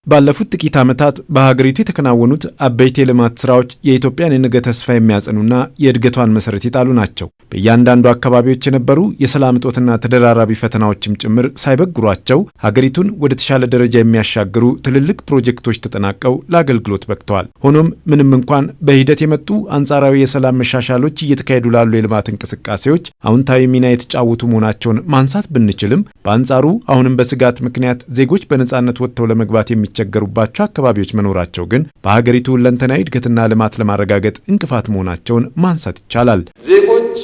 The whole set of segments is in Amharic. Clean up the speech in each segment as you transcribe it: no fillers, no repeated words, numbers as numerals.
ባለፉት ጥቂት ዓመታት በሀገሪቱ የተከናወኑት አበይት የልማት ስራዎች የኢትዮጵያን የነገ ተስፋ የሚያጸኑና የእድገቷን መሰረት የጣሉ ናቸው። በእያንዳንዱ አካባቢዎች የነበሩ የሰላም እጦትና ተደራራቢ ፈተናዎችም ጭምር ሳይበግሯቸው ሀገሪቱን ወደ ተሻለ ደረጃ የሚያሻግሩ ትልልቅ ፕሮጀክቶች ተጠናቀው ለአገልግሎት በቅተዋል። ሆኖም ምንም እንኳን በሂደት የመጡ አንጻራዊ የሰላም መሻሻሎች እየተካሄዱ ላሉ የልማት እንቅስቃሴዎች አዎንታዊ ሚና የተጫወቱ መሆናቸውን ማንሳት ብንችልም በአንጻሩ አሁንም በስጋት ምክንያት ዜጎች በነጻነት ወጥተው ለመግባት የሚቸገሩባቸው አካባቢዎች መኖራቸው ግን በሀገሪቱ ሁለንተናዊ እድገትና ልማት ለማረጋገጥ እንቅፋት መሆናቸውን ማንሳት ይቻላል። ዜጎች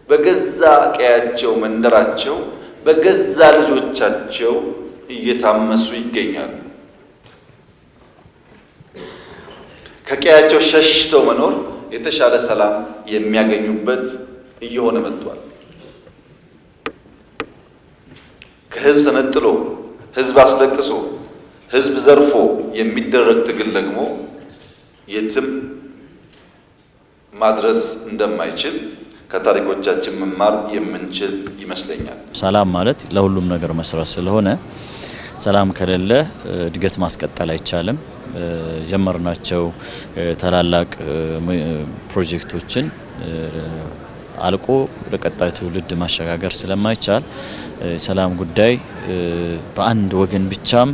በገዛ ቀያቸው መንደራቸው በገዛ ልጆቻቸው እየታመሱ ይገኛሉ። ከቀያቸው ሸሽተው መኖር የተሻለ ሰላም የሚያገኙበት እየሆነ መጥቷል። ከህዝብ ተነጥሎ ህዝብ አስለቅሶ ህዝብ ዘርፎ የሚደረግ ትግል ደግሞ የትም ማድረስ እንደማይችል ከታሪኮቻችን መማር የምንችል ይመስለኛል። ሰላም ማለት ለሁሉም ነገር መሰረት ስለሆነ ሰላም ከሌለ እድገት ማስቀጠል አይቻልም። ጀመርናቸው ታላላቅ ፕሮጀክቶችን አልቆ ለቀጣይ ትውልድ ማሸጋገር ስለማይቻል ሰላም ጉዳይ በአንድ ወገን ብቻም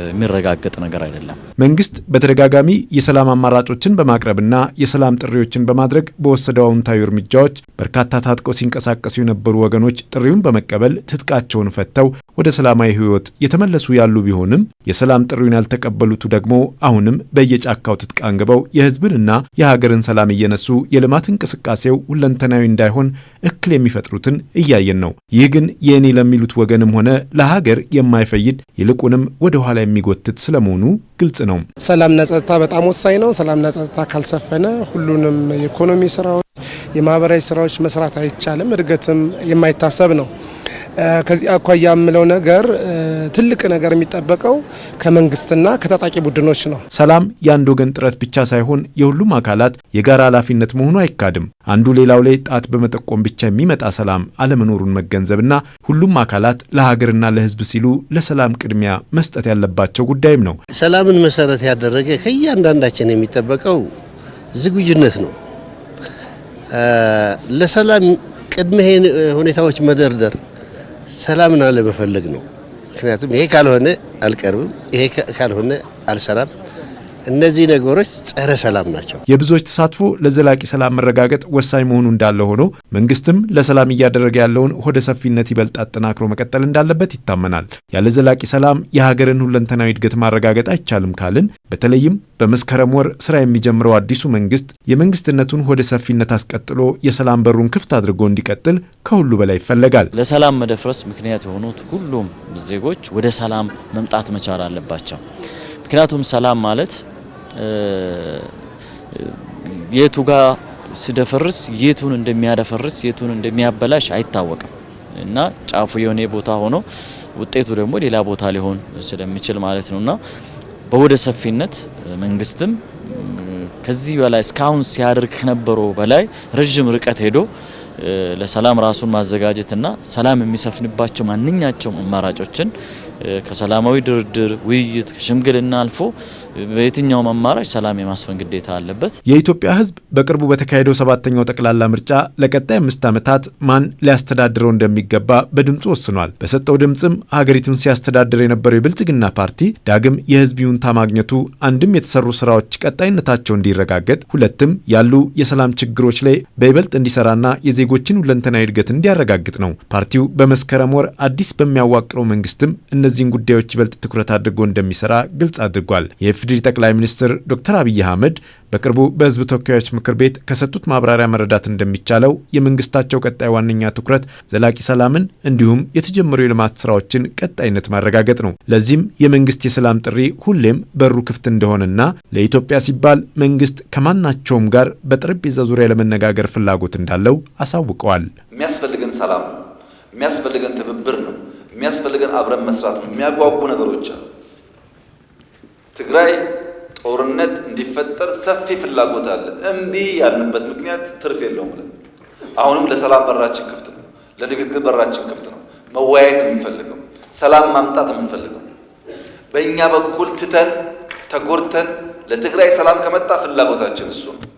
የሚረጋገጥ ነገር አይደለም። መንግስት በተደጋጋሚ የሰላም አማራጮችን በማቅረብና የሰላም ጥሪዎችን በማድረግ በወሰደው አዎንታዊ እርምጃዎች በርካታ ታጥቀው ሲንቀሳቀሱ የነበሩ ወገኖች ጥሪውን በመቀበል ትጥቃቸውን ፈተው ወደ ሰላማዊ ህይወት የተመለሱ ያሉ ቢሆንም የሰላም ጥሪውን ያልተቀበሉት ደግሞ አሁንም በየጫካው ትጥቅ አንግበው የህዝብንና የሀገርን ሰላም እየነሱ የልማት እንቅስቃሴው ሁለንተናዊ እንዳይሆን እክል የሚፈጥሩትን እያየን ነው። ይህ ግን የኔ ለሚሉት ወገንም ሆነ ለሀገር የማይፈይድ ይልቁንም ወደ ኋላ የሚጎትት ስለመሆኑ ግልጽ ነው። ሰላምና ጸጥታ በጣም ወሳኝ ነው። ሰላምና ጸጥታ ካልሰፈነ ሁሉንም የኢኮኖሚ ስራዎች፣ የማህበራዊ ስራዎች መስራት አይቻልም። እድገትም የማይታሰብ ነው። ከዚህ አኳያ የምለው ነገር ትልቅ ነገር የሚጠበቀው ከመንግስትና ከታጣቂ ቡድኖች ነው። ሰላም የአንድ ወገን ጥረት ብቻ ሳይሆን የሁሉም አካላት የጋራ ኃላፊነት መሆኑ አይካድም። አንዱ ሌላው ላይ ጣት በመጠቆም ብቻ የሚመጣ ሰላም አለመኖሩን መገንዘብና ሁሉም አካላት ለሀገርና ለህዝብ ሲሉ ለሰላም ቅድሚያ መስጠት ያለባቸው ጉዳይም ነው። ሰላምን መሰረት ያደረገ ከእያንዳንዳችን የሚጠበቀው ዝግጁነት ነው። ለሰላም ቅድመ ሁኔታዎች መደርደር ሰላምን አለመፈለግ ነው። ምክንያቱም ይሄ ካልሆነ አልቀርብም፣ ይሄ ካልሆነ አልሰራም። እነዚህ ነገሮች ጸረ ሰላም ናቸው። የብዙዎች ተሳትፎ ለዘላቂ ሰላም መረጋገጥ ወሳኝ መሆኑ እንዳለ ሆኖ መንግስትም ለሰላም እያደረገ ያለውን ሆደ ሰፊነት ይበልጥ አጠናክሮ መቀጠል እንዳለበት ይታመናል። ያለ ዘላቂ ሰላም የሀገርን ሁለንተናዊ እድገት ማረጋገጥ አይቻልም ካልን በተለይም በመስከረም ወር ስራ የሚጀምረው አዲሱ መንግስት የመንግስትነቱን ሆደ ሰፊነት አስቀጥሎ የሰላም በሩን ክፍት አድርጎ እንዲቀጥል ከሁሉ በላይ ይፈለጋል። ለሰላም መደፍረስ ምክንያት የሆኑት ሁሉም ዜጎች ወደ ሰላም መምጣት መቻል አለባቸው። ምክንያቱም ሰላም ማለት የቱ ጋር ሲደፈርስ የቱን እንደሚያደፈርስ የቱን እንደሚያበላሽ አይታወቅም እና ጫፉ የሆነ ቦታ ሆኖ ውጤቱ ደግሞ ሌላ ቦታ ሊሆን ስለሚችል ማለት ነውና በወደ ሰፊነት መንግስትም ከዚህ በላይ እስካሁን ሲያደርግ ከነበረው በላይ ረጅም ርቀት ሄዶ ለሰላም ራሱን ማዘጋጀትና ሰላም የሚሰፍንባቸው ማንኛቸውም አማራጮችን ከሰላማዊ ድርድር፣ ውይይት፣ ሽምግልና አልፎ በየትኛው አማራጭ ሰላም የማስፈን ግዴታ አለበት። የኢትዮጵያ ሕዝብ በቅርቡ በተካሄደው 7ኛው ጠቅላላ ምርጫ ለቀጣይ 5 ዓመታት ማን ሊያስተዳድረው እንደሚገባ በድምፁ ወስኗል። በሰጠው ድምፅም ሀገሪቱን ሲያስተዳድር የነበረው የብልጽግና ፓርቲ ዳግም የሕዝብ ይሁንታ ማግኘቱ አንድም የተሰሩ ስራዎች ቀጣይነታቸው እንዲረጋገጥ፣ ሁለትም ያሉ የሰላም ችግሮች ላይ በይበልጥ እንዲሰራና የዜጎችን ሁለንተናዊ እድገት እንዲያረጋግጥ ነው። ፓርቲው በመስከረም ወር አዲስ በሚያዋቅረው መንግስትም እነዚህን ጉዳዮች ይበልጥ ትኩረት አድርጎ እንደሚሰራ ግልጽ አድርጓል። የኢፌዴሪ ጠቅላይ ሚኒስትር ዶክተር አብይ አህመድ በቅርቡ በህዝብ ተወካዮች ምክር ቤት ከሰጡት ማብራሪያ መረዳት እንደሚቻለው የመንግስታቸው ቀጣይ ዋነኛ ትኩረት ዘላቂ ሰላምን እንዲሁም የተጀመሩ የልማት ስራዎችን ቀጣይነት ማረጋገጥ ነው። ለዚህም የመንግስት የሰላም ጥሪ ሁሌም በሩ ክፍት እንደሆነና ለኢትዮጵያ ሲባል መንግስት ከማናቸውም ጋር በጠረጴዛ ዙሪያ ለመነጋገር ፍላጎት እንዳለው አሳውቀዋል። የሚያስፈልገን ሰላም ነው። የሚያስፈልገን ትብብር ነው። የሚያስፈልገን አብረን መስራት ነው። የሚያጓጉ ነገሮች አሉ። ትግራይ ጦርነት እንዲፈጠር ሰፊ ፍላጎት አለ። እምቢ ያልንበት ምክንያት ትርፍ የለውም ብለን አሁንም ለሰላም በራችን ክፍት ነው። ለንግግር በራችን ክፍት ነው። መወያየት የምንፈልገው ሰላም ማምጣት የምንፈልገው በእኛ በኩል ትተን ተጎድተን ለትግራይ ሰላም ከመጣ ፍላጎታችን እሱ ነው።